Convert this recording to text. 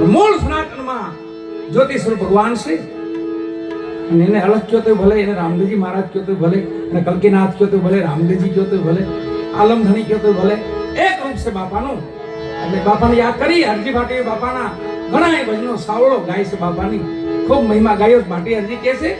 મૂળ સનાતનમાં જ્યોતિ સ્વરૂપ ભગવાન છે. અને એને અલગ કયો તો ભલે, એને રામદેવજી મહારાજ કયો તો ભલે, અને કલ્કીનાથ કયો તો ભલે, રામદેવજી કયો તો ભલે, આલમધણી કયો તો ભલે, એક રૂપ છે બાપાનું. એટલે બાપાને યાદ કરી હરજી ભાટી બાપાના ઘણા ભજનો સાવળો ગાય છે બાપાની. ખૂબ મહિમા ગાયો ભાટી હરજી કે છે